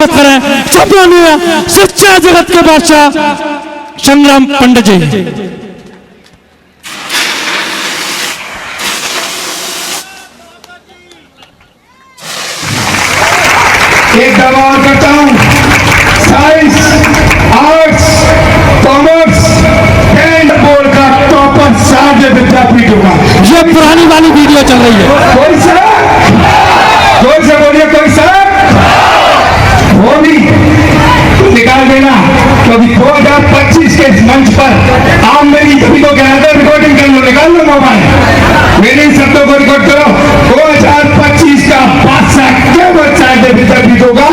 स्वागत करें सम्मानीय शिक्षा जगत के बादशाह संग्राम पंडित जी। एक दबाव करता हूं, science, arts, commerce and board का टॉपर सारे विद्यापीठों का। ये पुरानी वाली वीडियो चल रही है। कोई सर, कोई से बोलिए, कोई सर वो भी निकाल देना, क्योंकि 2025 के मंच पर आप मेरी छवि को कहते रिकॉर्डिंग कर लो, निकाल लो मोबाइल, मेरे शब्दों को रिकॉर्ड करो। 2025 का बादशाह केवल सारे विद्यापीठों का,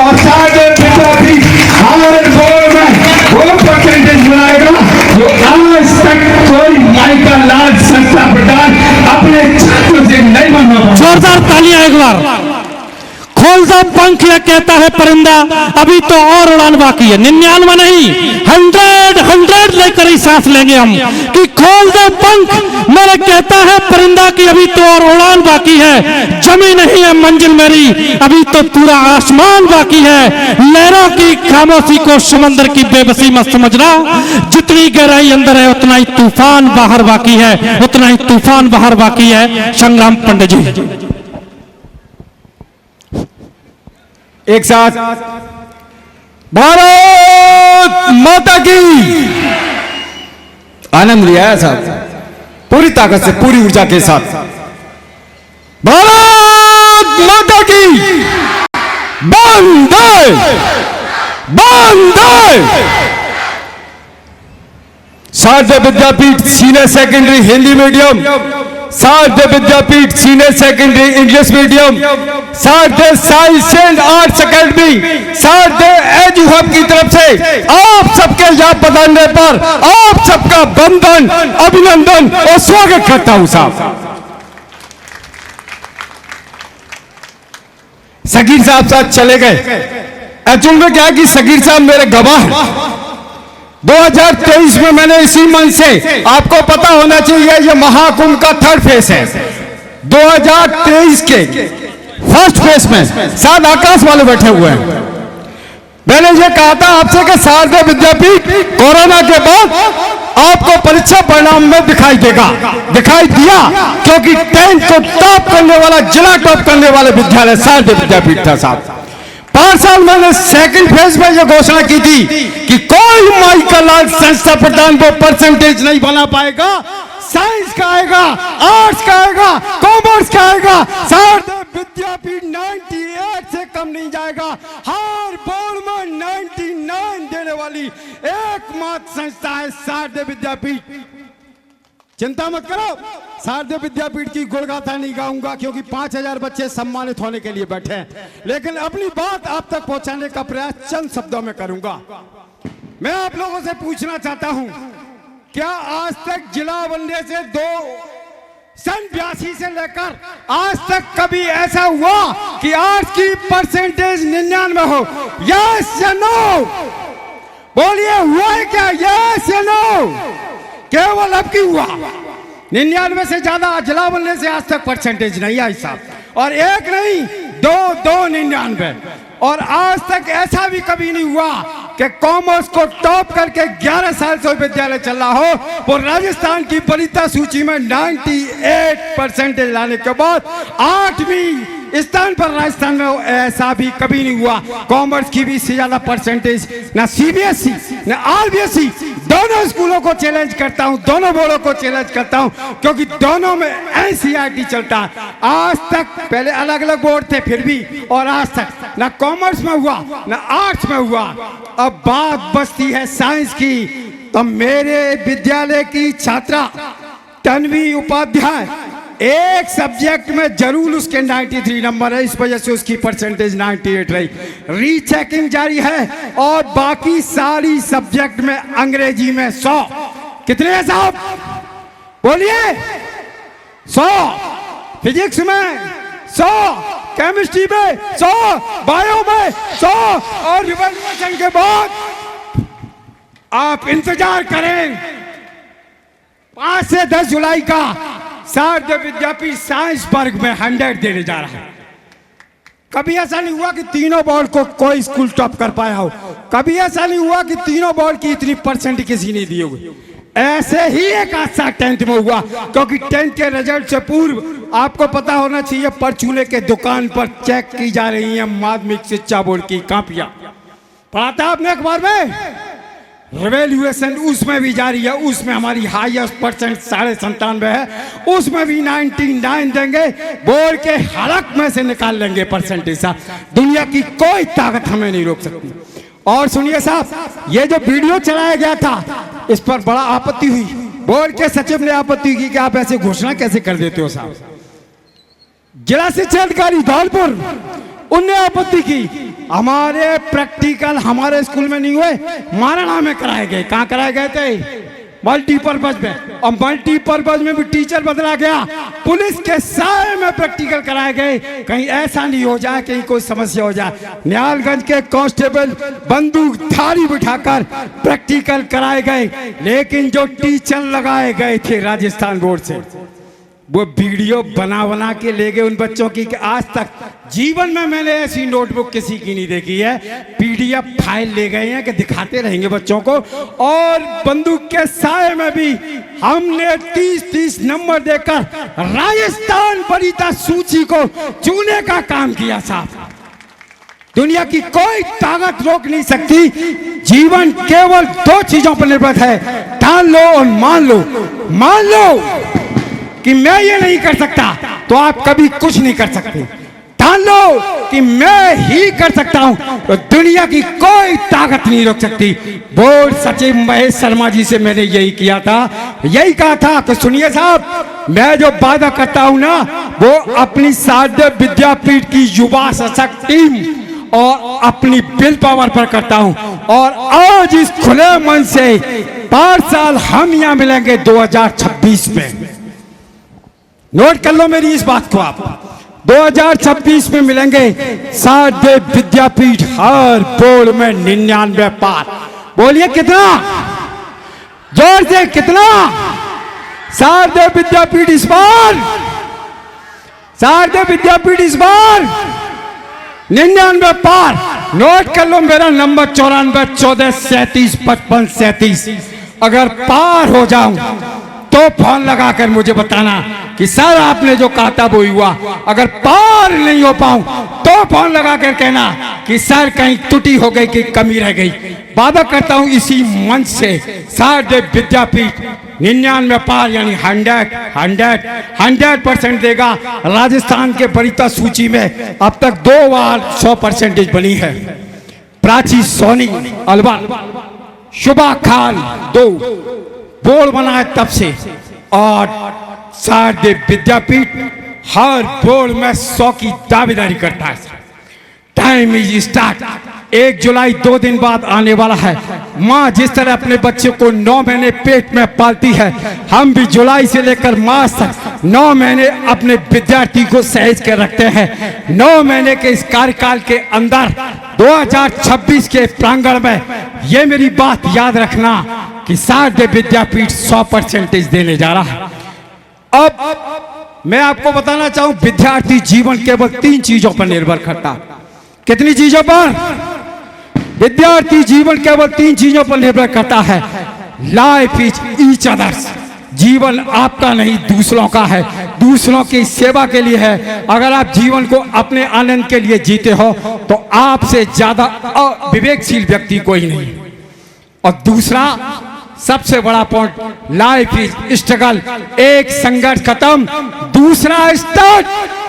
और सारे विद्यापीठ हमारे बोर्ड में वो परसेंटेज बनाएगा जो आज तक कोई माइका लाल संस्था प्रधान अपने छात्रों से नहीं बना पाया। जोरदार तालियां एक बार। खोल दो पंख यह कहता है परिंदा, अभी तो और उड़ान बाकी है। 99 नहीं, 100 लेकर ही सांस लेंगे हम कि खोल दो पंख मेरे कहता है परिंदा की अभी तो और उड़ान बाकी है। जमी नहीं है मंजिल मेरी, अभी तो पूरा आसमान बाकी है। लहरों की खामोशी को समंदर की बेबसी मत समझना, जितनी गहराई अंदर है उतना ही तूफान बाहर बाकी है, उतना ही तूफान बाहर बाकी है। संग्राम पंडित जी एक साथ, भारत माता की। आनंद लिया है साहब, पूरी ताकत से, पूरी ऊर्जा के साथ। भारत माता की। वंदे वंदे। Sharda Vidyapeeth senior secondary Hindi medium, Sharda Vidyapeeth senior secondary English medium, Sharda science and arts academy, Sharda edu hub की तरफ से आप सबके यहाँ पधारने पर आप सबका वंदन, अभिनंदन और स्वागत करता हूं साहब। सगीर साहब साथ चले गए। एक्चुअल में क्या है कि सगीर साहब मेरे गवाह हैं। 2023 में मैंने इसी मंच से, आपको पता होना चाहिए ये महाकुंभ का 3rd फेज है। 2023 के 1st फेज में शायद आकाश वाले बैठे हुए हैं। मैंने ये कहा था आपसे कि शारदा विद्यापीठ कोरोना के बाद आपको परीक्षा परिणाम में दिखाई देगा, दिखाई दिया, क्योंकि 10th को टॉप करने वाला, जिला टॉप करने वाले विद्यालय शारदा विद्यापीठ था साहब। 5 साल मैंने 2nd फेज में यह घोषणा की थी कि कोई माइका लाल संस्था प्रधान वो परसेंटेज नहीं बना पाएगा। साइंस का आएगा, आर्ट्स का आएगा, कॉमर्स का आएगा, शारदा विद्यापीठ 98 से कम नहीं जाएगा। हर बोर्ड में 99 देने वाली एकमात्र संस्था है शारदा विद्यापीठ। चिंता मत करो, शारदा विद्यापीठ की गुणगाथा नहीं गाऊंगा, क्योंकि 5000 बच्चे सम्मानित होने के लिए बैठे हैं, लेकिन अपनी बात आप तक पहुंचाने का प्रयास चंद शब्दों में करूंगा। मैं आप लोगों से पूछना चाहता हूं, क्या आज तक जिला बनने से सन 82 से लेकर आज तक कभी ऐसा हुआ कि आर्ट्स की परसेंटेज 99 हो? यस या नो? बोलिए, हुआ है क्या? यस या नो? केवल अब की हुआ। 99 से ज्यादा जिला बनने से आज तक परसेंटेज नहीं आई साहब, और एक नहीं, दो 99। और आज तक ऐसा भी कभी नहीं हुआ कि कॉमर्स को टॉप करके 11 साल से विद्यालय चल रहा हो, वो राजस्थान की वरीयता सूची में 98 परसेंटेज लाने के बाद 8वीं स्थान पर राजस्थान में, ऐसा भी कभी नहीं हुआ। कॉमर्स की भी इससे ज्यादा परसेंटेज ना सीबीएसई ना आरबीएसई, दोनों स्कूलों को चैलेंज करता हूं, दोनों बोर्डों को चैलेंज करता हूं, क्योंकि दोनों में एनसीईआरटी चलता है। आज तक, पहले अलग अलग बोर्ड थे फिर भी, और आज तक ना कॉमर्स में हुआ ना आर्ट्स में हुआ। अब बात बचती है साइंस की, तो मेरे विद्यालय की छात्रा तन्वी उपाध्याय, एक सब्जेक्ट में जरूर उसके 93 नंबर है, इस वजह से उसकी परसेंटेज 98 रही। रीचेकिंग जारी है, और बाकी सारी सब्जेक्ट में अंग्रेजी में 100। कितने हैं साहब? बोलिए। 100 फिजिक्स में, 100 केमिस्ट्री में, 100 बायो में, 100 और रिवॉल्यूशन के बाद आप इंतजार करें 5 से 10 जुलाई का शारदा विद्यापीठ साइंस वर्ग में 100 देने जा रहा है। कभी ऐसा नहीं हुआ कि तीनों बोर्ड को कोई स्कूल टॉप कर पाया हो, कभी ऐसा नहीं हुआ कि तीनों बोर्ड की इतनी परसेंट किसी ने दी होगी। ऐसे ही एक हादसा 10th में हुआ, क्योंकि 10th के रिजल्ट से पूर्व आपको पता होना चाहिए परचूने के दुकान पर चेक की जा रही है माध्यमिक शिक्षा बोर्ड की कॉपियां। पढ़ा था आपने अखबार में, रिवैल्यूएशन उसमें भी जारी है, उसमें हमारी हाईएस्ट परसेंट 97.5 है, उसमें भी 99 देंगे, बोर्ड के हलक में से निकाल लेंगे परसेंटेज। दुनिया की कोई ताकत हमें नहीं रोक सकती। और सुनिए साहब, ये जो वीडियो चलाया गया था इस पर बड़ा आपत्ति हुई। बोर्ड के सचिव ने आपत्ति की कि आप ऐसे घोषणा कैसे कर देते हो साहब। जिला शिक्षा अधिकारी धौलपुर उनने आपत्ति की, हमारे प्रैक्टिकल हमारे स्कूल में नहीं हुए, मारना में कराए गए। कहां कराए गए थे? मल्टीपर्पज में। और मल्टीपर्पज में भी टीचर बदला गया, पुलिस के साए में प्रैक्टिकल कराए गए। कहीं ऐसा नहीं हो जाए कहीं कोई समस्या हो जाए। निहालगंज के कांस्टेबल बंदूकधारी बिठाकर प्रैक्टिकल कराए गए, लेकिन जो टीचर लगाए गए थे राजस्थान बोर्ड से, वो वीडियो बना बना के ले गए उन बच्चों की कि आज तक जीवन में मैंने ऐसी नोटबुक किसी की नहीं देखी है। पीडीएफ फाइल ले गए हैं कि दिखाते रहेंगे बच्चों को। और बंदूक के साए में भी हमने 30-30 नंबर देकर राजस्थान वरीयता सूची को चुनने का काम किया साहब। दुनिया की कोई ताकत रोक नहीं सकती। जीवन केवल 2 चीजों पर निर्भर है, ठान लो और मान लो। मान लो कि मैं ये नहीं कर सकता तो आप कभी कुछ नहीं कर सकते। ठान लो कि मैं ही कर सकता हूं तो दुनिया की कोई ताकत नहीं रोक सकती। बोर्ड सचिव महेश शर्मा जी से मैंने यही किया था, यही कहा था कि सुनिए साहब, मैं जो वादा करता हूं ना वो अपनी शारदीय विद्यापीठ की युवा सशक्त टीम और अपनी विल पावर पर करता हूं। और आज इस खुले मन से 5 साल हम यहां मिलेंगे 2026 में। नोट कर लो मेरी इस बात को आप, 2026 में मिलेंगे शारदीय विद्यापीठ हर बोर्ड में 99 पार। बोलिए कितना, जोर से कितना? शारदीय विद्यापीठ इस बार, शारदीय विद्यापीठ इस बार 99 पार। नोट कर लो मेरा नंबर 94 14 37 55 37। अगर पार हो जाऊं तो फोन लगाकर मुझे बताना कि सर आपने जो कहा था वो हुआ। अगर पार नहीं हो पाऊं तो फोन लगाकर कहना कि सर कहीं त्रुटि हो गई कि कमी रह गई। वादा करता हूं इसी मंच से शारदीय विद्यापीठ 99 पार यानी 100% देगा। राजस्थान के वरीयता सूची में अब तक 2 बार 100% बनी है। प्राची सोनी अलवर, शुभा खान 2 बोर्ड बना है तब से। और शारदीय विद्यापीठ हर बोर्ड में 100 की दावेदारी करता है। Time is start. 1 जुलाई 2 दिन बाद आने वाला है। माँ जिस तरह अपने बच्चे को 9 महीने पेट में पालती है, हम भी जुलाई से लेकर मार्च तक 9 महीने अपने विद्यार्थी को सहेज कर रखते हैं। 9 महीने के इस कार्यकाल के अंदर 2026 के प्रांगण में ये मेरी बात याद रखना कि शारदीय विद्यापीठ 100% देने जा रहा है। अब मैं आपको बताना चाहूं, विद्यार्थी जीवन केवल 3 चीजों पर निर्भर करता है। कितनी चीजों पर? विद्यार्थी जीवन केवल 3 चीजों पर निर्भर करता है। Life is each others. जीवन आपका नहीं दूसरों का है, दूसरों की सेवा के लिए है। अगर आप जीवन को अपने आनंद के लिए जीते हो तो आपसे ज्यादा विवेकशील व्यक्ति कोई नहीं। और दूसरा सबसे बड़ा पॉइंट, लाइफ इज स्ट्रगल। एक संघर्ष खत्म, दूसरा स्टार्ट।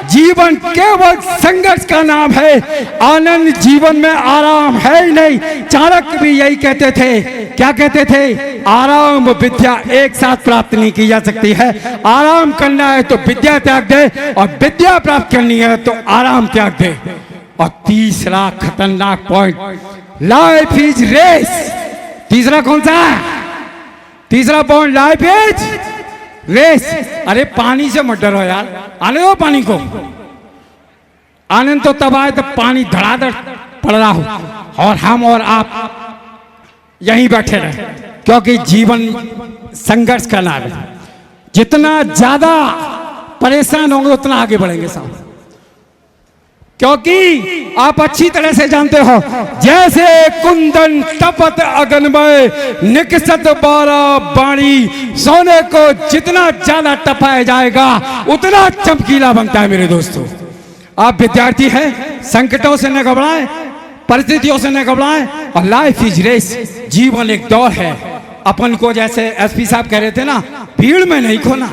जीवन केवल संघर्ष का नाम है, आनंद जीवन में आराम है ही नहीं। चाणक्य भी यही कहते थे। क्या कहते थे? आराम विद्या एक साथ प्राप्त नहीं की जा सकती है। आराम करना है तो विद्या त्याग दे, और विद्या प्राप्त करनी है तो आराम त्याग दे। और तीसरा खतरनाक पॉइंट, लाइफ इज रेस। तीसरा कौन सा है? तीसरा पॉइंट, लाइफ इज रेस। अरे पानी से मत डरो यार, आने दो पानी को। आनंद तो तब आए जब पानी धड़ाधड़ पड़ रहा हो और हम और आप यहीं बैठे रहे, क्योंकि जीवन संघर्ष का नाम है। जितना ज्यादा परेशान होंगे उतना आगे बढ़ेंगे साहब। क्योंकि आप अच्छी तरह से जानते हो, जैसे कुंदन तपत अगनमय निकसत बारा बाणी, सोने को जितना ज्यादा टपाया जाएगा उतना चमकीला बनता है। मेरे दोस्तों, आप विद्यार्थी हैं, संकटों से न घबराएं, परिस्थितियों से न घबराएं, और लाइफ इज रेस, जीवन एक दौड़ है। अपन को जैसे एसपी साहब कह रहे थे ना, भीड़ में नहीं खोना।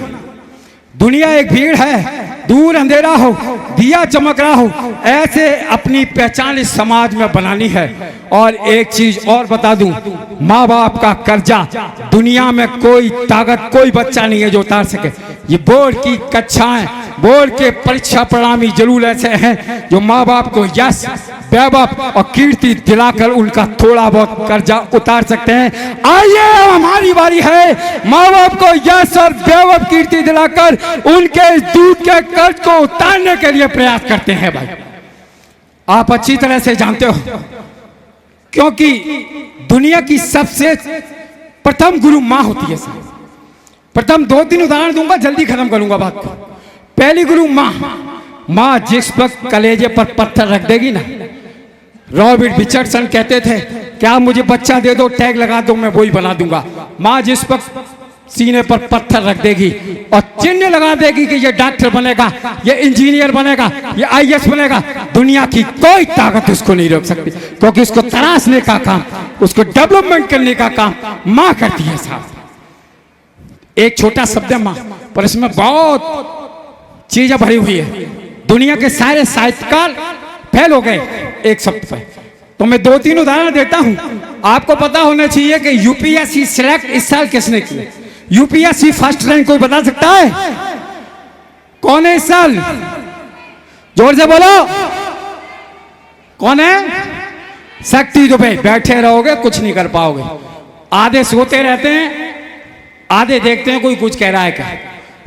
दुनिया एक भीड़ है, दूर अंधेरा हो, दिया चमक रहा हो, ऐसे अपनी पहचान इस समाज में बनानी है। और एक चीज और बता दूं, माँ बाप का कर्जा दुनिया में कोई ताकत, कोई बच्चा नहीं है जो उतार सके। ये बोर्ड की कक्षाएं, बोर्ड के परीक्षा परिणाम जरूर ऐसे हैं जो माँ बाप को यश, वैभव और कीर्ति दिलाकर उनका थोड़ा बहुत कर्जा उतार सकते हैं। आइए, हमारी बारी है माँ बाप को यश और वैभव कीर्ति दिलाकर उनके दूध के कर्ज को उतारने के लिए प्रयास करते हैं। भाई, आप अच्छी तरह से जानते हो, क्योंकि दुनिया की सबसे प्रथम गुरु माँ होती है। प्रथम 2-3 उदाहरण दूंगा, जल्दी खत्म करूंगा बात को। पहली गुरु माँ। माँ जिस वक्त कलेजे पर पत्थर रख देगी ना, रॉबर्ट रिचर्डसन कहते थे, क्या मुझे बच्चा दे दो, टैग लगा दो, मैं वही बना दूंगा। माँ जिस वक्त सीने पर पत्थर रख देगी और चिन्ह लगा देगी कि ये डॉक्टर बनेगा, ये इंजीनियर बनेगा, ये IAS बनेगा, दुनिया की कोई ताकत उसको नहीं रोक सकती, क्योंकि उसको तराशने का काम, उसको डेवलपमेंट करने का काम माँ करती है। साहब, एक छोटा शब्द है माँ, पर इसमें बहुत चीजें भरी हुई है। दुनिया के सारे साहित्यकार फेल हो गए एक शब्द पर। तो मैं 2-3 उदाहरण देता हूं। आपको पता होना चाहिए कि UPSC सिलेक्ट इस साल किसने की? UPSC फर्स्ट रैंक कोई बता सकता है? कौन है इस साल? जोर से बोलो, कौन है? शक्ति दुबे। बैठे रहोगे कुछ नहीं कर पाओगे। आधे सोते रहते हैं, आधे देखते हैं कोई कुछ कह रहा है क्या।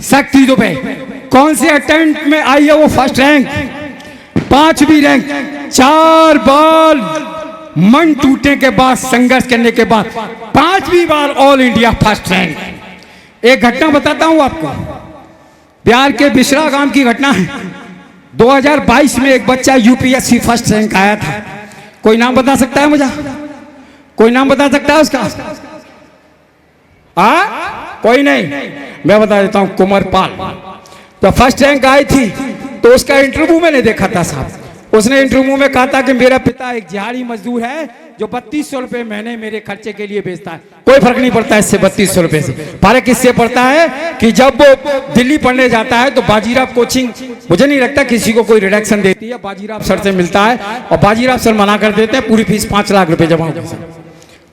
शक्ति दुबे कौन से अटेम्प्ट में आई है वो फर्स्ट रैंक, 5वीं रैंक। 4 बार मन टूटने के बाद, संघर्ष करने के बाद 5वीं बार ऑल इंडिया फर्स्ट रैंक। एक घटना बताता हूं आपको, बिहार के बिसरा गांव की घटना है। 2022 में एक बच्चा UPSC फर्स्ट रैंक आया था। कोई नाम बता सकता है मुझे? कोई नाम बता सकता है उसका? कोई नहीं? मैं बता देता हूं, कुंवर पाल। तो फर्स्ट रैंक आई थी, तो उसका इंटरव्यू मैंने देखा था साहब। उसने इंटरव्यू में कहा था कि मेरा पिता एक दिहाड़ी मजदूर है जो 3200 रुपए महीने मेरे खर्चे के लिए बेचता है। कोई फर्क नहीं पड़ता इससे, 3200 रुपए से फर्क इससे पड़ता है कि जब वो दिल्ली पढ़ने जाता है तो बाजीराव कोचिंग, मुझे नहीं लगता किसी को कोई रिडक्शन देती है, बाजीराव सर से मिलता है और बाजीराव सर मना कर देते हैं, पूरी फीस 5 लाख रुपए जमा होगी।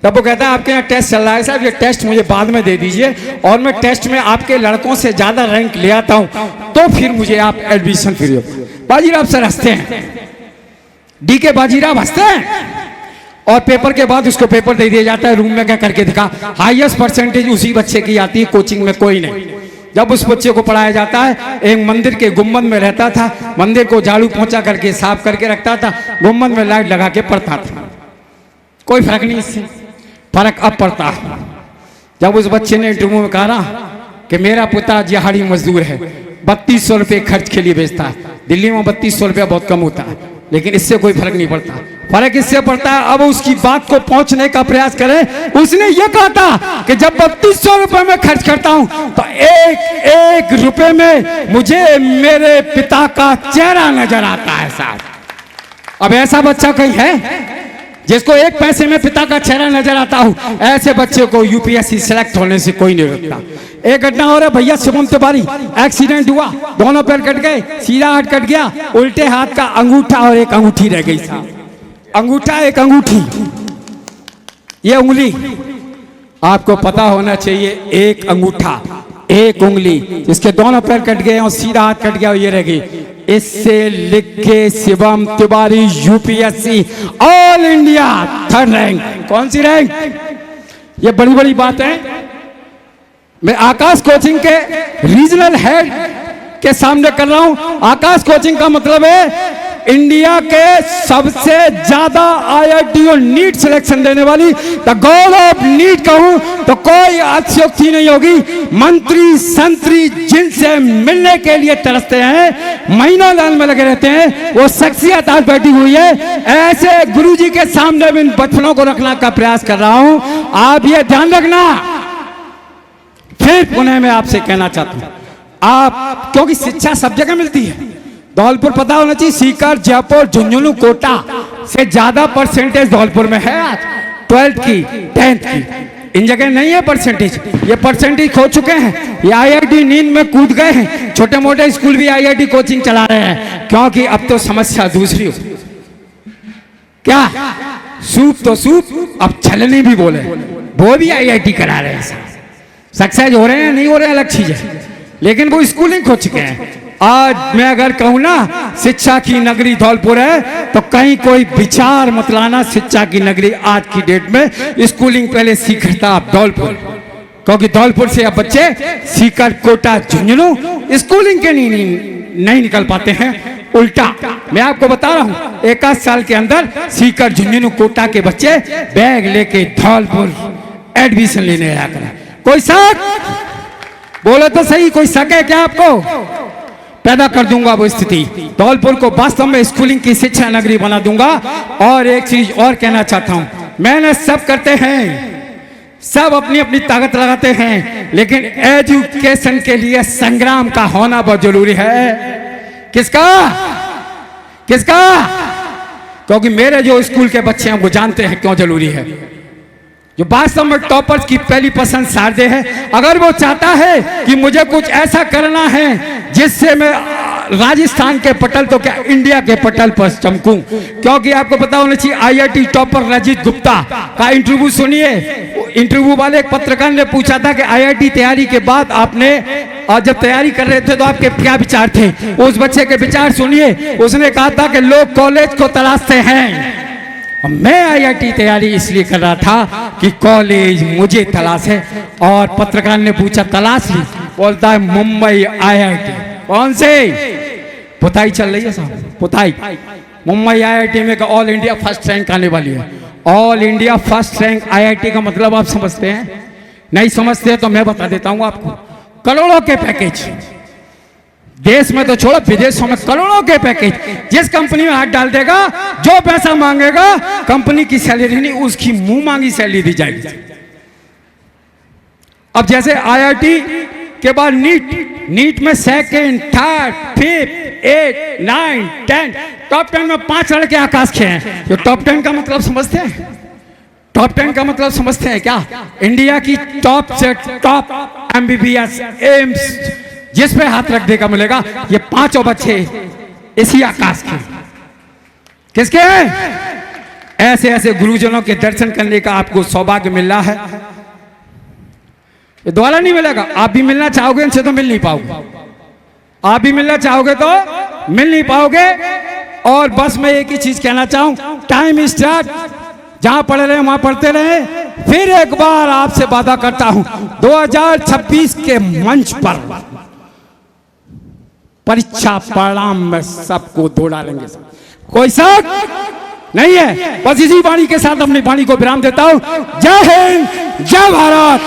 तब वो कहता है आपके यहाँ टेस्ट चल रहा है साहब, ये टेस्ट मुझे बाद में दे दीजिए और मैं टेस्ट में आपके लड़कों से ज्यादा रैंक ले आता हूं तो फिर मुझे आप एडमिशन फ्री हो। बाजीराव सर हंसते हैं, DK बाजीराव हंसते हैं और पेपर के बाद उसको पेपर दे दिया जाता है। रूम में क्या करके दिखा, हाईएस्ट परसेंटेज उसी बच्चे की आती है, कोचिंग में कोई नहीं। जब उस बच्चे को पढ़ाया जाता है, एक मंदिर के गुम्बद में रहता था, मंदिर को झाड़ू पोंछा करके साफ करके रखता था, गुम्बद में लाइट लगा के पढ़ता था। कोई फर्क नहीं इससे, फर्क अब पड़ता है जब उस बच्चे ने इंटरव्यू में कहा ना कि मेरा पिता दिहाड़ी मजदूर है, 3200 रुपये खर्च के लिए बेचता है। दिल्ली में 3200 रुपया बहुत कम होता है, लेकिन इससे कोई फर्क नहीं पड़ता। फर्क इससे पड़ता है, अब उसकी बात को पहुंचने का प्रयास करें। उसने ये कहा था कि जब 3200 रुपए में खर्च करता हूं तो एक एक रुपए में मुझे मेरे पिता का चेहरा नजर आता है साहब। अब ऐसा बच्चा कहीं है जिसको एक पैसे में पिता का चेहरा नजर आता हो? ऐसे बच्चे को UPSC सिलेक्ट होने से कोई नहीं रोकता। एक घटना हो रहा है भैया, शुभम तिवारी, एक्सीडेंट हुआ, दोनों पैर कट गए, सीधा हाथ कट गया, उल्टे हाथ का अंगूठा और एक अंगूठी रह गई साहब। अंगूठा, एक अंगूठी, ये उंगली आपको पता होना चाहिए। एक अंगूठा, एक उंगली, जिसके दोनों पैर कट गए और सीधा हाथ कट गया, ये रह गई। इससे लिख के Shivam Tiwari UPSC all India 3rd rank. कौन सी रैंक? ये बड़ी बड़ी बात है। मैं आकाश कोचिंग के रीजनल हेड के सामने कर रहा हूं। आकाश कोचिंग का मतलब है इंडिया के सबसे ज्यादा IIT और नीट सिलेक्शन देने वाली। द गॉड ऑफ नीट कहूं तो कोई अतिशयोक्ति नहीं होगी। मंत्री संतरी जिनसे मिलने के लिए तरसते हैं महीनों लाइन में लगे रहते हैं, वो शख्सियत आज बैठी हुई है। ऐसे गुरुजी के सामने भी इन बचपनों को रखने का प्रयास कर रहा हूं, आप ये ध्यान रखना। फिर पुनः मैं आपसे कहना चाहता हूं, आप क्योंकि शिक्षा सब जगह मिलती है, धौलपुर पता होना चाहिए, सीकर, जयपुर, झुंझुनू, कोटा से ज्यादा परसेंटेज धौलपुर में है आज 12th की 10th की। इन जगह नहीं है परसेंटेज, ये परसेंटेज खो चुके हैं। ये आईआईटी नींद में कूद गए हैं, छोटे मोटे स्कूल भी आईआईटी कोचिंग चला रहे हैं, क्योंकि अब तो समस्या दूसरी हो। क्या सूप तो सूप, अब छलनी भी बोले, वो भी आईआईटी करा रहे हैं। सक्सेस हो रहे हैं नहीं हो रहे हैं अलग चीज है, लेकिन वो स्कूलिंग खो चुके हैं। आज मैं अगर कहूं ना शिक्षा की नगरी धौलपुर है, तो कहीं कोई विचार मत लाना। शिक्षा की नगरी आज की डेट में स्कूलिंग पहले सीकर था, अब धौलपुर, क्योंकि धौलपुर से अब बच्चे सीकर, कोटा, झुंझुनू स्कूलिंग के नहीं निकल पाते हैं। उल्टा मैं आपको बता रहा हूं, 1 साल के अंदर सीकर, झुंझुनू, कोटा के बच्चे बैग लेके धौलपुर एडमिशन लेने आया करें। कोई शक? बोलो तो सही, कोई शक है क्या आपको? पैदा कर दूंगा वो स्थिति, धौलपुर को वास्तव में स्कूलिंग की शिक्षा नगरी बना दूंगा। और एक चीज और कहना चाहता हूं, मेहनत सब करते हैं, सब अपनी अपनी ताकत लगाते हैं, लेकिन एजुकेशन के लिए संग्राम का होना बहुत जरूरी है। किसका? किसका? क्योंकि मेरे जो स्कूल के बच्चे हैं वो जानते हैं क्यों जरूरी है। जो वास्तव में टॉपर्स की पहली पसंद शारदे है, अगर वो चाहता है कि मुझे कुछ ऐसा करना है जिससे मैं राजस्थान के पटल तो क्या इंडिया के पटल पर चमकूं, क्योंकि आपको पता होना चाहिए आईआईटी टॉपर रजित गुप्ता का इंटरव्यू सुनिए। इंटरव्यू वाले एक पत्रकार ने पूछा था कि आईआईटी तैयारी के बाद आपने जब तैयारी कर रहे थे तो आपके क्या विचार थे। उस बच्चे के विचार सुनिए, उसने कहा था कि लोग कॉलेज को तलाशते हैं, मैं आईआईटी तैयारी इसलिए कर रहा था कि कॉलेज मुझे तलाश है। और पत्रकार ने पूछा तलाश ली, बोलता है मुंबई आईआईटी। कौन से? पुताई चल रही है साहब, पुताई। मुंबई आईआईटी में ऑल इंडिया फर्स्ट रैंक आने वाली है। All India first rank IIT का मतलब आप समझते हैं? नहीं समझते तो मैं बता देता हूं आपको। करोड़ों के पैकेज, देश में तो छोड़ो विदेशों में करोड़ों के पैकेज। जिस कंपनी में हाथ डाल देगा, जो पैसा मांगेगा, कंपनी की सैलरी नहीं उसकी मुंह मांगी सैलरी दी जाएगी। अब जैसे आईआईटी के बाद नीट में सेकंड, थर्ड, फिफ्थ, 8, 9, 10 टॉप 10 में 5 लड़के आकाश के हैं। जो टॉप 10 का मतलब समझते हैं? टॉप 10 का मतलब समझते हैं क्या? इंडिया की टॉप से टॉप एमबीबीएस, एम्स, जिस पे हाथ रख देगा मिलेगा। ये 5 बच्चे इसी आकाश के। किसके हैं? ऐसे ऐसे गुरुजनों के दर्शन करने का आपको सौभाग्य मिल रहा है, ये दोबारा नहीं मिलेगा। आप भी मिलना चाहोगे इनसे तो मिल नहीं पाओगे, आप भी मिलना चाहोगे तो मिल नहीं पाओगे। और बस मैं एक ही चीज कहना चाहूं, टाइम स्टार्ट, जहां पढ़ रहे हैं वहां पढ़ते रहे। फिर एक बार आपसे वादा करता हूं, 2026 के मंच पर परीक्षा परिणाम में सबको दौड़ा लेंगे, कोई शक नहीं है। बस इसी वाणी के साथ अपनी वाणी को विराम देता हूं। जय हिंद, जय भारत।